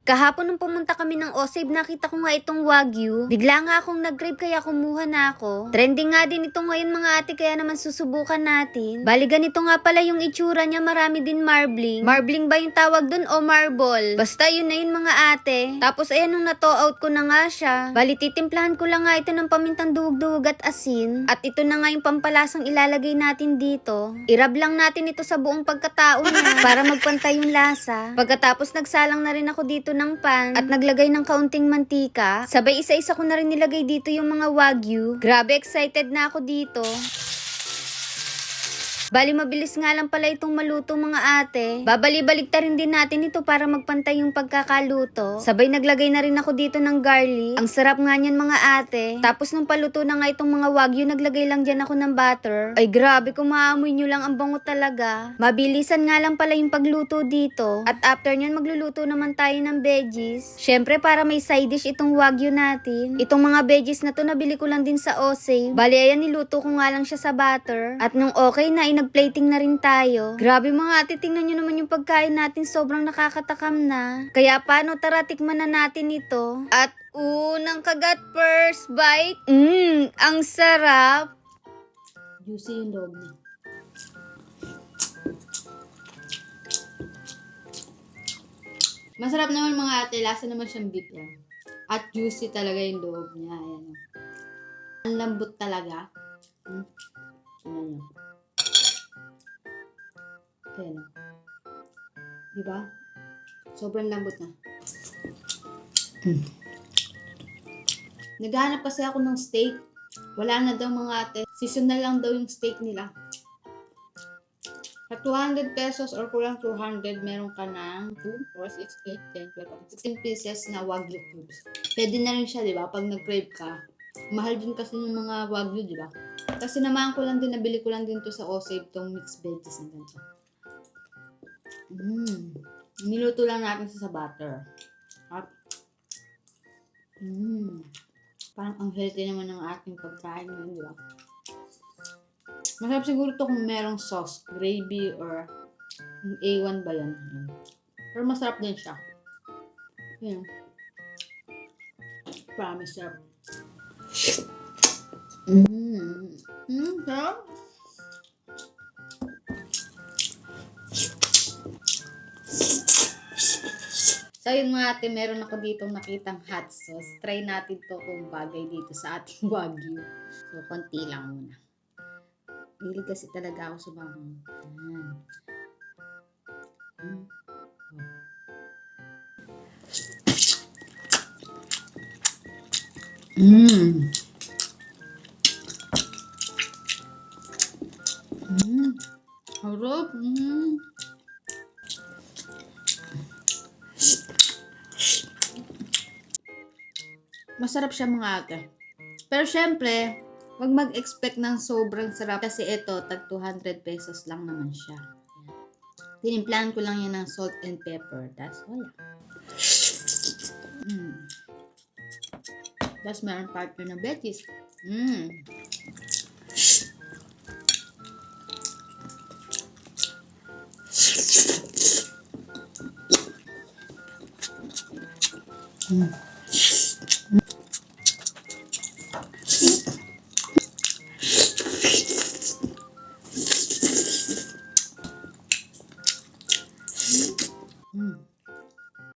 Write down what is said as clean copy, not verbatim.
Kahapon nung pumunta kami ng Osave, nakita ko nga itong Wagyu. Bigla nga akong nag-crave kaya kumuha na ako. Trending nga din ito ngayon mga ate, kaya naman susubukan natin. Bali ganito nga pala yung itsura niya, marami din marbling. Marbling ba yung tawag dun o marble? Basta yun na yun mga ate. Tapos ayan nung na-to out ko na nga siya. Bali titimplahan ko lang nga ito ng pamintang duhog-duhog at asin. At ito na nga yung pampalasang ilalagay natin dito. I-rub lang natin ito sa buong pagkatao niya para magpantay yung lasa. Pagkatapos nagsalang na rin ako dito ng pan at naglagay ng kaunting mantika. Sabay isa-isa ko na rin nilagay dito yung mga Wagyu. Grabe excited na ako dito. Bali mabilis nga lang pala itong maluto mga ate. Babali-balik ta rin din natin ito para magpantay yung pagkakaluto. Sabay naglagay na rin ako dito ng garlic. Ang sarap nga niyan mga ate. Tapos nung paluto na nga itong mga Wagyu, naglagay lang dyan ako ng butter. Ay grabe, kung maamoy nyo lang, ang bango talaga. Mabilisan nga lang pala yung pagluto dito. At after nyan magluluto naman tayo ng veggies. Syempre para may side dish itong Wagyu natin. Itong mga veggies na to nabili ko lang din sa Osave. Bali ayan, niluto ko nga lang siya sa butter. At nung okay na, nag-plating na rin tayo. Grabe mga ate, tingnan nyo naman yung pagkain natin, sobrang nakakatakam na. Kaya paano, tara tikman na natin ito. At unang kagat, first bite. Ang sarap. Juicy yung loob niya. Masarap naman mga ate, lasa naman siyang beef yan. At juicy talaga yung loob niya. Ayan. Ang lambot talaga. Tingnan niyo. Ayan. Diba? Sobrang lambot na. Naghahanap kasi ako ng steak. Wala na daw mga ate. Seasonal lang daw yung steak nila. Sa 200 pesos or kulang 200, meron ka ng 2, 4, 6, 8, 10, 12, 16 pieces na Wagyu cubes. Pwede na rin siya, di ba? Pag nag-crave ka. Mahal din kasi yung mga Wagyu, di ba? Kasi naman ko lang din, nabili ko lang din to sa Osave, tong mixed veggies na ganito. Niluto lang natin sa butter. At, parang ang healthy naman ng ating pagkain yun, di ba? Masarap siguro to kung merong sauce, gravy, or yung A1 ba yan? Pero masarap din siya. Ayan. Promise, sarap. Sarap. So yun mga ate, meron ako ditong nakitang hot sauce. Try natin to kung bagay dito sa ating Wagyu. So konti lang muna. Hilig kasi talaga ako sa bangon. Harap. Masarap siya mga ate. Pero syempre, wag mag-expect ng sobrang sarap kasi ito, tag 200 pesos lang naman siya. Tinimplahan ko lang yan ng salt and pepper. That's all. Tapos meron partner na veggies.